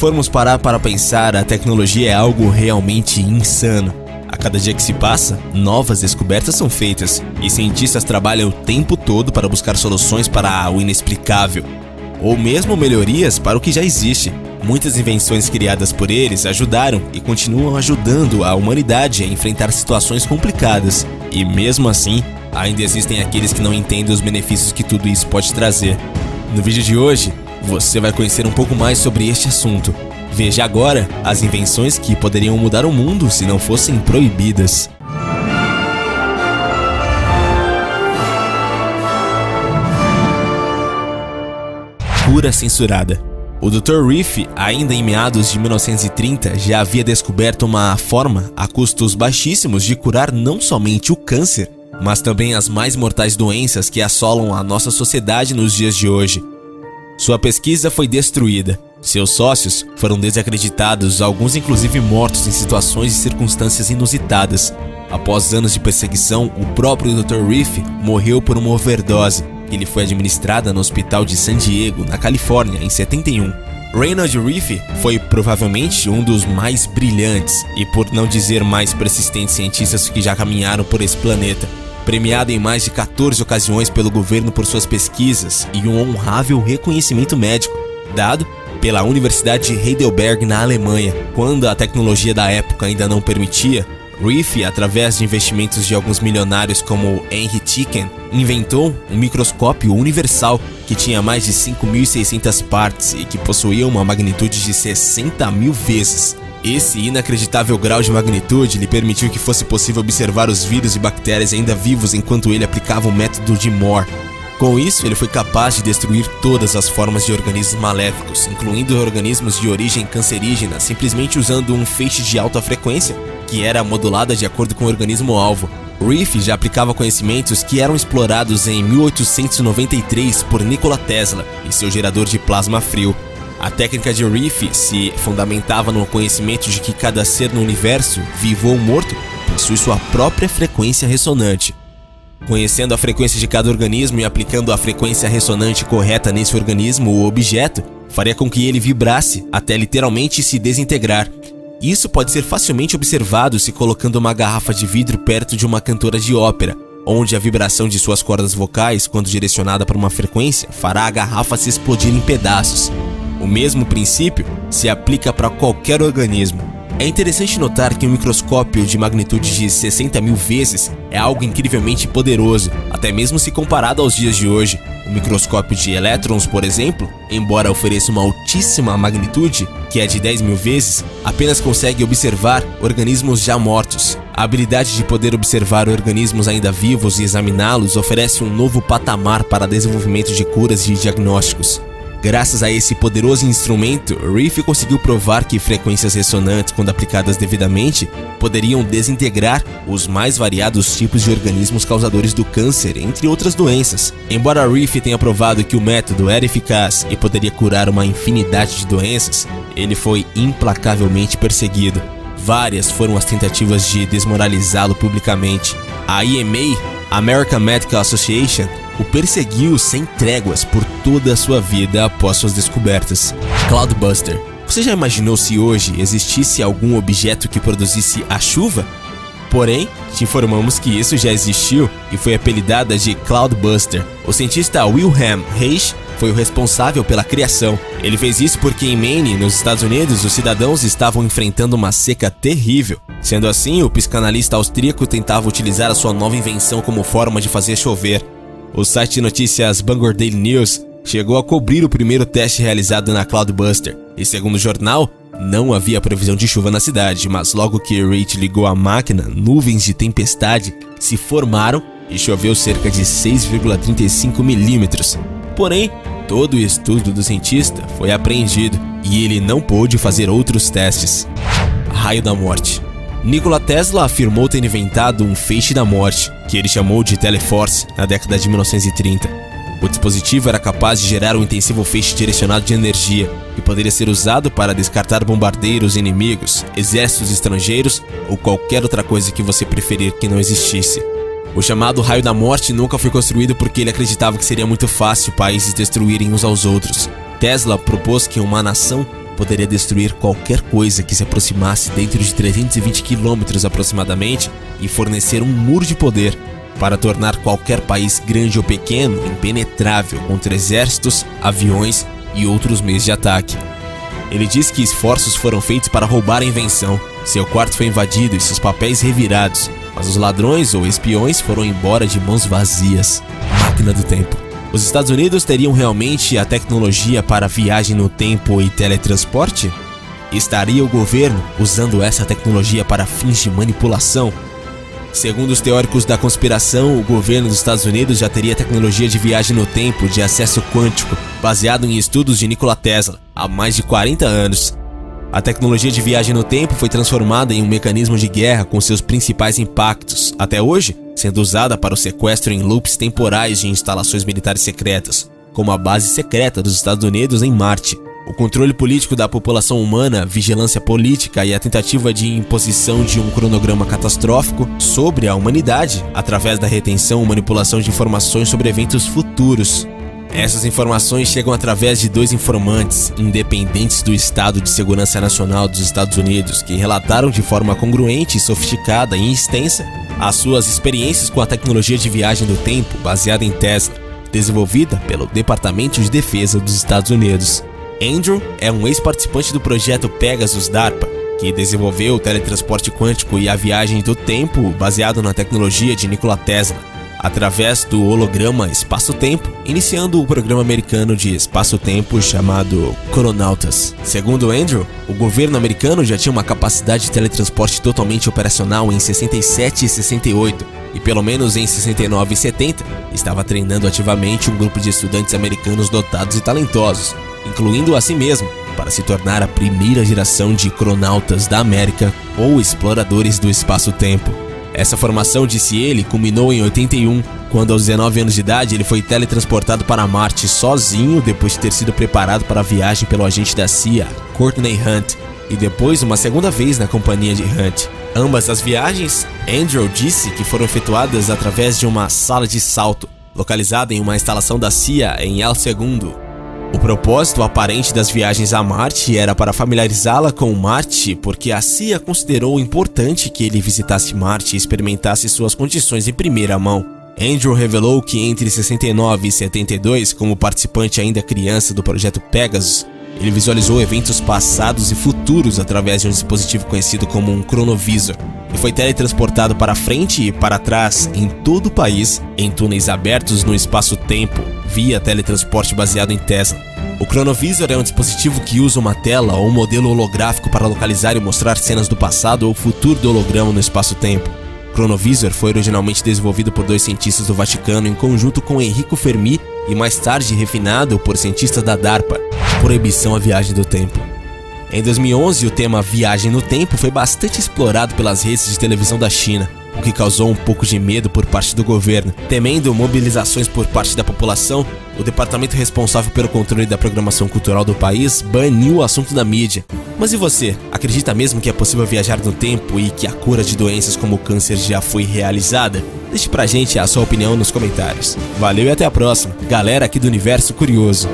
formos parar para pensar, a tecnologia é algo realmente insano. A cada dia que se passa, novas descobertas são feitas, e cientistas trabalham o tempo todo para buscar soluções para o inexplicável, ou mesmo melhorias para o que já existe. Muitas invenções criadas por eles ajudaram e continuam ajudando a humanidade a enfrentar situações complicadas, e mesmo assim, ainda existem aqueles que não entendem os benefícios que tudo isso pode trazer. No vídeo de hoje, você vai conhecer um pouco mais sobre este assunto. Veja agora as invenções que poderiam mudar o mundo se não fossem proibidas. Cura censurada. O Dr. Riff, ainda em meados de 1930, já havia descoberto uma forma a custos baixíssimos de curar não somente o câncer, mas também as mais mortais doenças que assolam a nossa sociedade nos dias de hoje. Sua pesquisa foi destruída. Seus sócios foram desacreditados, alguns inclusive mortos em situações e circunstâncias inusitadas. Após anos de perseguição, o próprio Dr. Riff morreu por uma overdose, que lhe foi administrada no hospital de San Diego, na Califórnia, em 71. Reynold Riff foi provavelmente um dos mais brilhantes e, por não dizer mais persistentes cientistas que já caminharam por esse planeta. Premiado em mais de 14 ocasiões pelo governo por suas pesquisas e um honrável reconhecimento médico, dado pela Universidade de Heidelberg, na Alemanha. Quando a tecnologia da época ainda não permitia, Riff, através de investimentos de alguns milionários como Henry Chicken, inventou um microscópio universal que tinha mais de 5.600 partes e que possuía uma magnitude de 60.000 vezes. Esse inacreditável grau de magnitude lhe permitiu que fosse possível observar os vírus e bactérias ainda vivos enquanto ele aplicava o método de Moore. Com isso, ele foi capaz de destruir todas as formas de organismos maléficos, incluindo organismos de origem cancerígena, simplesmente usando um feixe de alta frequência, que era modulada de acordo com o organismo-alvo. Riff já aplicava conhecimentos que eram explorados em 1893 por Nikola Tesla e seu gerador de plasma frio. A técnica de Riff se fundamentava no conhecimento de que cada ser no universo, vivo ou morto, possui sua própria frequência ressonante. Conhecendo a frequência de cada organismo e aplicando a frequência ressonante correta nesse organismo ou objeto, faria com que ele vibrasse até literalmente se desintegrar. Isso pode ser facilmente observado se colocando uma garrafa de vidro perto de uma cantora de ópera, onde a vibração de suas cordas vocais, quando direcionada para uma frequência, fará a garrafa se explodir em pedaços. O mesmo princípio se aplica para qualquer organismo. É interessante notar que um microscópio de magnitude de 60.000 vezes é algo incrivelmente poderoso, até mesmo se comparado aos dias de hoje. O microscópio de elétrons, por exemplo, embora ofereça uma altíssima magnitude, que é de 10.000 vezes, apenas consegue observar organismos já mortos. A habilidade de poder observar organismos ainda vivos e examiná-los oferece um novo patamar para desenvolvimento de curas e diagnósticos. Graças a esse poderoso instrumento, Riff conseguiu provar que frequências ressonantes, quando aplicadas devidamente, poderiam desintegrar os mais variados tipos de organismos causadores do câncer, entre outras doenças. Embora Riff tenha provado que o método era eficaz e poderia curar uma infinidade de doenças, ele foi implacavelmente perseguido. Várias foram as tentativas de desmoralizá-lo publicamente. A AMA, American Medical Association, o perseguiu sem tréguas por toda a sua vida após suas descobertas. Cloudbuster. Você já imaginou se hoje existisse algum objeto que produzisse a chuva? Porém, te informamos que isso já existiu e foi apelidada de Cloudbuster. O cientista Wilhelm Reich foi o responsável pela criação. Ele fez isso porque em Maine, nos Estados Unidos, os cidadãos estavam enfrentando uma seca terrível. Sendo assim, o psicanalista austríaco tentava utilizar a sua nova invenção como forma de fazer chover. O site de notícias Bangor Daily News chegou a cobrir o primeiro teste realizado na Cloudbuster, e segundo o jornal, não havia previsão de chuva na cidade, mas logo que Reich ligou a máquina, nuvens de tempestade se formaram e choveu cerca de 6,35 milímetros. Porém, todo o estudo do cientista foi apreendido e ele não pôde fazer outros testes. Raio da morte. Nikola Tesla afirmou ter inventado um feixe da morte, que ele chamou de Teleforce, na década de 1930. O dispositivo era capaz de gerar um intensivo feixe direcionado de energia, que poderia ser usado para descartar bombardeiros inimigos, exércitos estrangeiros ou qualquer outra coisa que você preferir que não existisse. O chamado Raio da Morte nunca foi construído porque ele acreditava que seria muito fácil países destruírem uns aos outros. Tesla propôs que uma nação poderia destruir qualquer coisa que se aproximasse dentro de 320 quilômetros aproximadamente e fornecer um muro de poder para tornar qualquer país grande ou pequeno impenetrável contra exércitos, aviões e outros meios de ataque. Ele diz que esforços foram feitos para roubar a invenção, seu quarto foi invadido e seus papéis revirados, mas os ladrões ou espiões foram embora de mãos vazias. Máquina do tempo. Os Estados Unidos teriam realmente a tecnologia para viagem no tempo e teletransporte? Estaria o governo usando essa tecnologia para fins de manipulação? Segundo os teóricos da conspiração, o governo dos Estados Unidos já teria tecnologia de viagem no tempo de acesso quântico, baseado em estudos de Nikola Tesla, há mais de 40 anos. A tecnologia de viagem no tempo foi transformada em um mecanismo de guerra com seus principais impactos, até hoje, sendo usada para o sequestro em loops temporais de instalações militares secretas, como a base secreta dos Estados Unidos em Marte. O controle político da população humana, vigilância política e a tentativa de imposição de um cronograma catastrófico sobre a humanidade através da retenção ou manipulação de informações sobre eventos futuros. Essas informações chegam através de 2 informantes independentes do Estado de Segurança Nacional dos Estados Unidos que relataram de forma congruente, sofisticada e extensa as suas experiências com a tecnologia de viagem do tempo baseada em Tesla, desenvolvida pelo Departamento de Defesa dos Estados Unidos. Andrew é um ex-participante do projeto Pegasus DARPA, que desenvolveu o teletransporte quântico e a viagem do tempo baseado na tecnologia de Nikola Tesla, através do holograma espaço-tempo, iniciando o programa americano de espaço-tempo chamado Chronautas. Segundo Andrew, o governo americano já tinha uma capacidade de teletransporte totalmente operacional em 67 e 68, e pelo menos em 69 e 70, estava treinando ativamente um grupo de estudantes americanos dotados e talentosos, incluindo a si mesmo, para se tornar a primeira geração de cronautas da América ou exploradores do espaço-tempo. Essa formação, disse ele, culminou em 81, quando aos 19 anos de idade ele foi teletransportado para Marte sozinho depois de ter sido preparado para a viagem pelo agente da CIA, Courtney Hunt, e depois uma segunda vez na companhia de Hunt. Ambas as viagens, Andrew disse que foram efetuadas através de uma sala de salto, localizada em uma instalação da CIA em El Segundo. O propósito aparente das viagens a Marte era para familiarizá-la com Marte, porque a CIA considerou importante que ele visitasse Marte e experimentasse suas condições em primeira mão. Andrew revelou que entre 69 e 72, como participante ainda criança do projeto Pegasus, ele visualizou eventos passados e futuros através de um dispositivo conhecido como um cronovisor, e foi teletransportado para frente e para trás em todo o país, em túneis abertos no espaço-tempo, via teletransporte baseado em Tesla. O cronovisor é um dispositivo que usa uma tela ou um modelo holográfico para localizar e mostrar cenas do passado ou futuro do holograma no espaço-tempo. O cronovisor foi originalmente desenvolvido por 2 cientistas do Vaticano em conjunto com Enrico Fermi e mais tarde refinado por cientistas da DARPA. Proibição à viagem do tempo. Em 2011, o tema viagem no tempo foi bastante explorado pelas redes de televisão da China, o que causou um pouco de medo por parte do governo. Temendo mobilizações por parte da população, o departamento responsável pelo controle da programação cultural do país baniu o assunto da mídia. Mas e você? Acredita mesmo que é possível viajar no tempo e que a cura de doenças como o câncer já foi realizada? Deixe pra gente a sua opinião nos comentários. Valeu e até a próxima, galera aqui do Universo Curioso.